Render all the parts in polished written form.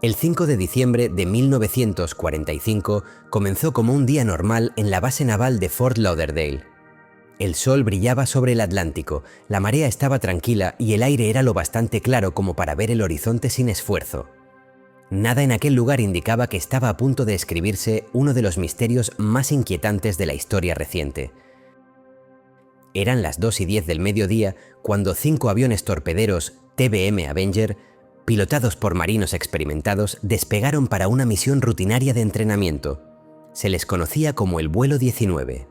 El 5 de diciembre de 1945 comenzó como un día normal en la base naval de Fort Lauderdale. El sol brillaba sobre el Atlántico, la marea estaba tranquila y el aire era lo bastante claro como para ver el horizonte sin esfuerzo. Nada en aquel lugar indicaba que estaba a punto de escribirse uno de los misterios más inquietantes de la historia reciente. Eran las 2:10 del mediodía cuando 5 aviones torpederos TBM Avenger, pilotados por marinos experimentados, despegaron para una misión rutinaria de entrenamiento. Se les conocía como el vuelo 19.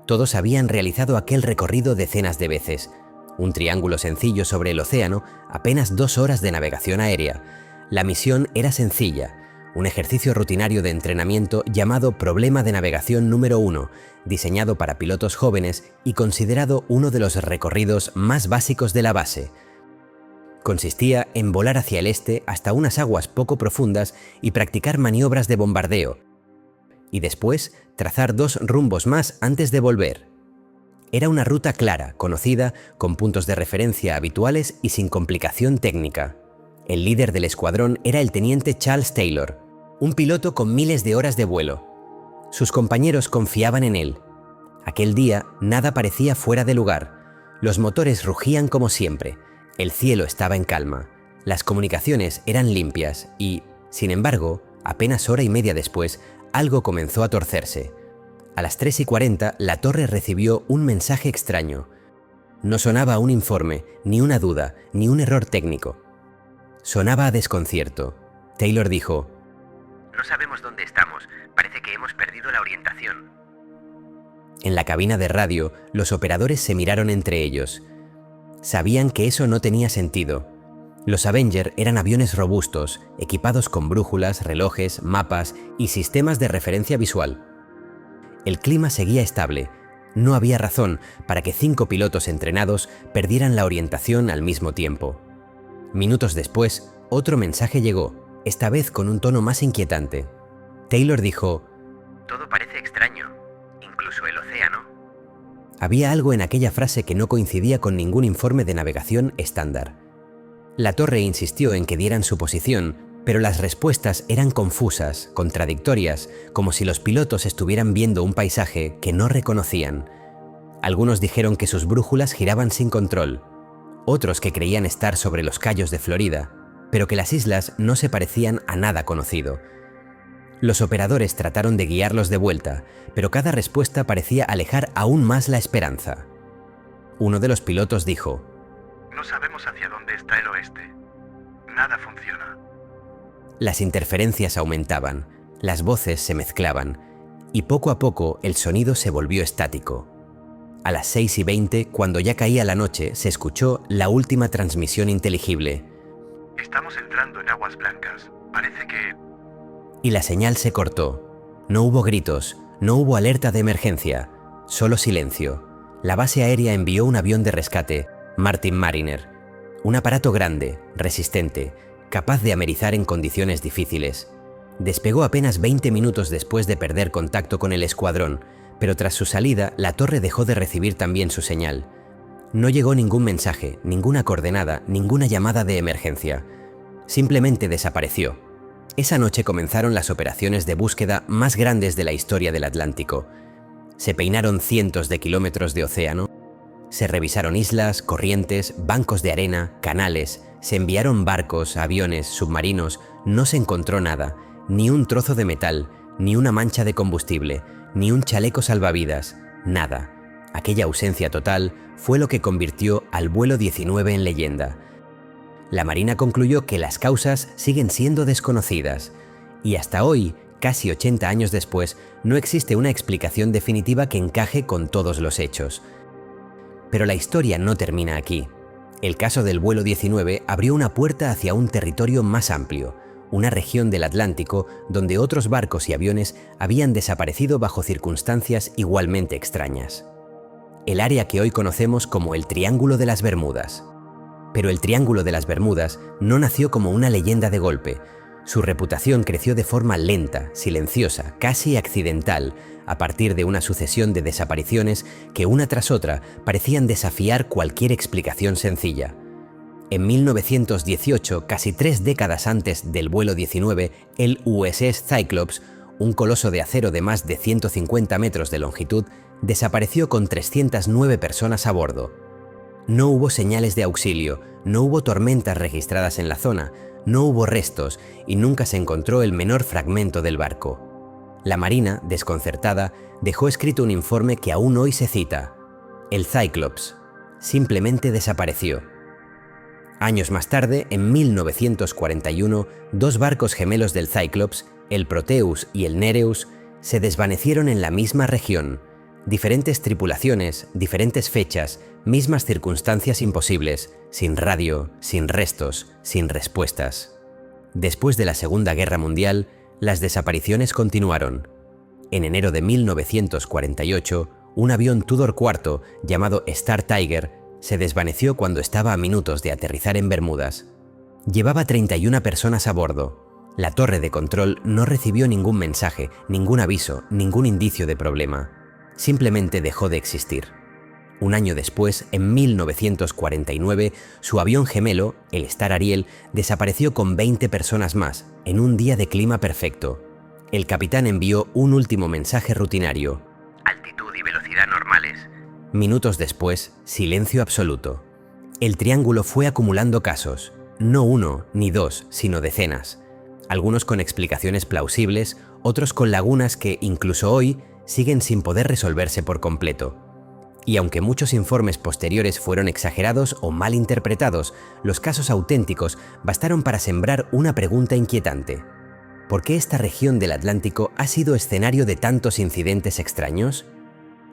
Todos habían realizado aquel recorrido decenas de veces. Un triángulo sencillo sobre el océano, apenas 2 horas de navegación aérea. La misión era sencilla, un ejercicio rutinario de entrenamiento llamado Problema de Navegación número 1, diseñado para pilotos jóvenes y considerado uno de los recorridos más básicos de la base. Consistía en volar hacia el este hasta unas aguas poco profundas y practicar maniobras de bombardeo, y después trazar 2 rumbos más antes de volver. Era una ruta clara, conocida, con puntos de referencia habituales y sin complicación técnica. El líder del escuadrón era el teniente Charles Taylor, un piloto con miles de horas de vuelo. Sus compañeros confiaban en él. Aquel día nada parecía fuera de lugar. Los motores rugían como siempre. El cielo estaba en calma. Las comunicaciones eran limpias y, sin embargo, apenas hora y media después, algo comenzó a torcerse. A las 3:40 la torre recibió un mensaje extraño. No sonaba un informe, ni una duda, ni un error técnico. Sonaba a desconcierto. Taylor dijo: "No sabemos dónde estamos. Parece que hemos perdido la orientación". En la cabina de radio, los operadores se miraron entre ellos. Sabían que eso no tenía sentido. Los Avenger eran aviones robustos, equipados con brújulas, relojes, mapas y sistemas de referencia visual. El clima seguía estable. No había razón para que 5 pilotos entrenados perdieran la orientación al mismo tiempo. Minutos después, otro mensaje llegó, esta vez con un tono más inquietante. Taylor dijo: "Todo parece extraño, incluso el océano". Había algo en aquella frase que no coincidía con ningún informe de navegación estándar. La torre insistió en que dieran su posición, pero las respuestas eran confusas, contradictorias, como si los pilotos estuvieran viendo un paisaje que no reconocían. Algunos dijeron que sus brújulas giraban sin control, otros que creían estar sobre los cayos de Florida, pero que las islas no se parecían a nada conocido. Los operadores trataron de guiarlos de vuelta, pero cada respuesta parecía alejar aún más la esperanza. Uno de los pilotos dijo: "No sabemos hacia dónde está el oeste. Nada funciona". Las interferencias aumentaban, las voces se mezclaban, y poco a poco el sonido se volvió estático. A las 6:20, cuando ya caía la noche, se escuchó la última transmisión inteligible. "Estamos entrando en aguas blancas. Parece que..." Y la señal se cortó. No hubo gritos, no hubo alerta de emergencia, solo silencio. La base aérea envió un avión de rescate, Martin Mariner. Un aparato grande, resistente, capaz de amerizar en condiciones difíciles. Despegó apenas 20 minutos después de perder contacto con el escuadrón, pero tras su salida, la torre dejó de recibir también su señal. No llegó ningún mensaje, ninguna coordenada, ninguna llamada de emergencia. Simplemente desapareció. Esa noche comenzaron las operaciones de búsqueda más grandes de la historia del Atlántico. Se peinaron cientos de kilómetros de océano, se revisaron islas, corrientes, bancos de arena, canales, se enviaron barcos, aviones, submarinos, no se encontró nada, ni un trozo de metal, ni una mancha de combustible, ni un chaleco salvavidas, nada. Aquella ausencia total fue lo que convirtió al vuelo 19 en leyenda. La Marina concluyó que las causas siguen siendo desconocidas, y hasta hoy, casi 80 años después, no existe una explicación definitiva que encaje con todos los hechos. Pero la historia no termina aquí. El caso del vuelo 19 abrió una puerta hacia un territorio más amplio, una región del Atlántico donde otros barcos y aviones habían desaparecido bajo circunstancias igualmente extrañas. El área que hoy conocemos como el Triángulo de las Bermudas. Pero el Triángulo de las Bermudas no nació como una leyenda de golpe. Su reputación creció de forma lenta, silenciosa, casi accidental, a partir de una sucesión de desapariciones que una tras otra parecían desafiar cualquier explicación sencilla. En 1918, casi 3 décadas antes del vuelo 19, el USS Cyclops, un coloso de acero de más de 150 metros de longitud, desapareció con 309 personas a bordo. No hubo señales de auxilio, no hubo tormentas registradas en la zona, no hubo restos y nunca se encontró el menor fragmento del barco. La Marina, desconcertada, dejó escrito un informe que aún hoy se cita. El Cyclops simplemente desapareció. Años más tarde, en 1941, 2 barcos gemelos del Cyclops, el Proteus y el Nereus, se desvanecieron en la misma región. Diferentes tripulaciones, diferentes fechas, mismas circunstancias imposibles, sin radio, sin restos, sin respuestas. Después de la Segunda Guerra Mundial, las desapariciones continuaron. En enero de 1948, un avión Tudor IV llamado Star Tiger se desvaneció cuando estaba a minutos de aterrizar en Bermudas. Llevaba 31 personas a bordo. La torre de control no recibió ningún mensaje, ningún aviso, ningún indicio de problema. Simplemente dejó de existir. Un año después, en 1949, su avión gemelo, el Star Ariel, desapareció con 20 personas más, en un día de clima perfecto. El capitán envió un último mensaje rutinario. Altitud y velocidad normales. Minutos después, silencio absoluto. El triángulo fue acumulando casos, no 1 ni 2, sino decenas. Algunos con explicaciones plausibles, otros con lagunas que, incluso hoy, siguen sin poder resolverse por completo. Y aunque muchos informes posteriores fueron exagerados o mal interpretados, los casos auténticos bastaron para sembrar una pregunta inquietante. ¿Por qué esta región del Atlántico ha sido escenario de tantos incidentes extraños?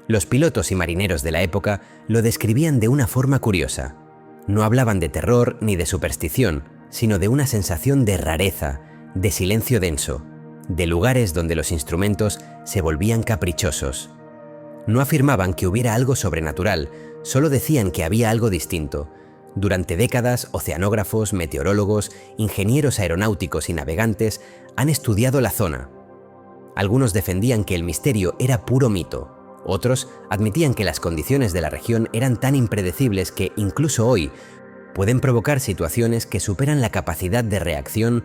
Los pilotos y marineros de la época lo describían de una forma curiosa. No hablaban de terror ni de superstición, sino de una sensación de rareza, de silencio denso, de lugares donde los instrumentos se volvían caprichosos. No afirmaban que hubiera algo sobrenatural, solo decían que había algo distinto. Durante décadas, oceanógrafos, meteorólogos, ingenieros aeronáuticos y navegantes han estudiado la zona. Algunos defendían que el misterio era puro mito. Otros admitían que las condiciones de la región eran tan impredecibles que, incluso hoy, pueden provocar situaciones que superan la capacidad de reacción,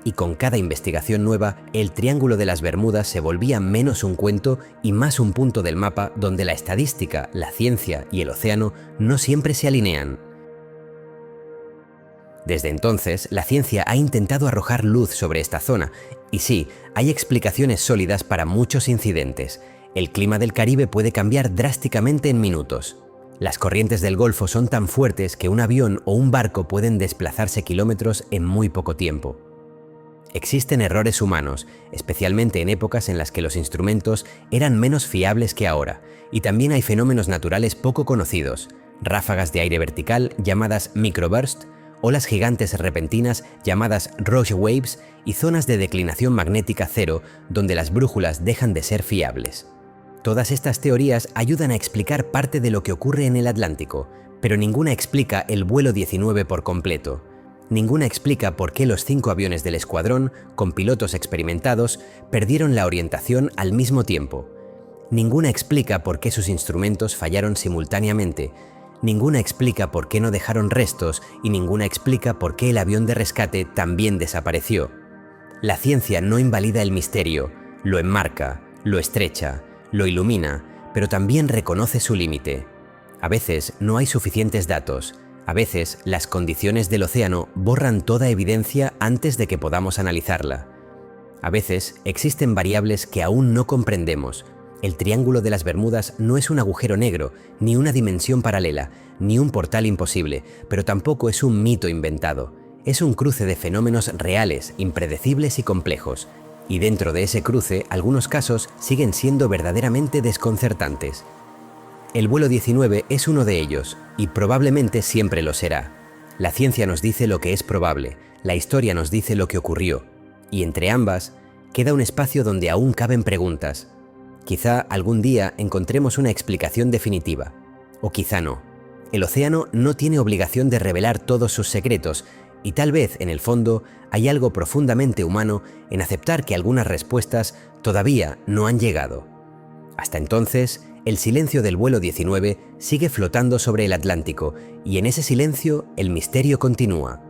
y con cada investigación nueva, el Triángulo de las Bermudas se volvía menos un cuento y más un punto del mapa donde la estadística, la ciencia y el océano no siempre se alinean. Desde entonces, la ciencia ha intentado arrojar luz sobre esta zona, y sí, hay explicaciones sólidas para muchos incidentes. El clima del Caribe puede cambiar drásticamente en minutos. Las corrientes del Golfo son tan fuertes que un avión o un barco pueden desplazarse kilómetros en muy poco tiempo. Existen errores humanos, especialmente en épocas en las que los instrumentos eran menos fiables que ahora, y también hay fenómenos naturales poco conocidos, ráfagas de aire vertical llamadas microburst, olas gigantes repentinas llamadas rush waves y zonas de declinación magnética cero donde las brújulas dejan de ser fiables. Todas estas teorías ayudan a explicar parte de lo que ocurre en el Atlántico, pero ninguna explica el vuelo 19 por completo. Ninguna explica por qué los 5 aviones del escuadrón, con pilotos experimentados, perdieron la orientación al mismo tiempo. Ninguna explica por qué sus instrumentos fallaron simultáneamente. Ninguna explica por qué no dejaron restos y ninguna explica por qué el avión de rescate también desapareció. La ciencia no invalida el misterio, lo enmarca, lo estrecha, lo ilumina, pero también reconoce su límite. A veces no hay suficientes datos. A veces, las condiciones del océano borran toda evidencia antes de que podamos analizarla. A veces, existen variables que aún no comprendemos. El Triángulo de las Bermudas no es un agujero negro, ni una dimensión paralela, ni un portal imposible, pero tampoco es un mito inventado. Es un cruce de fenómenos reales, impredecibles y complejos. Y dentro de ese cruce, algunos casos siguen siendo verdaderamente desconcertantes. El vuelo 19 es uno de ellos, y probablemente siempre lo será. La ciencia nos dice lo que es probable, la historia nos dice lo que ocurrió, y entre ambas queda un espacio donde aún caben preguntas. Quizá algún día encontremos una explicación definitiva, o quizá no. El océano no tiene obligación de revelar todos sus secretos, y tal vez, en el fondo, hay algo profundamente humano en aceptar que algunas respuestas todavía no han llegado. Hasta entonces, El silencio del vuelo 19 sigue flotando sobre el Atlántico y en ese silencio el misterio continúa.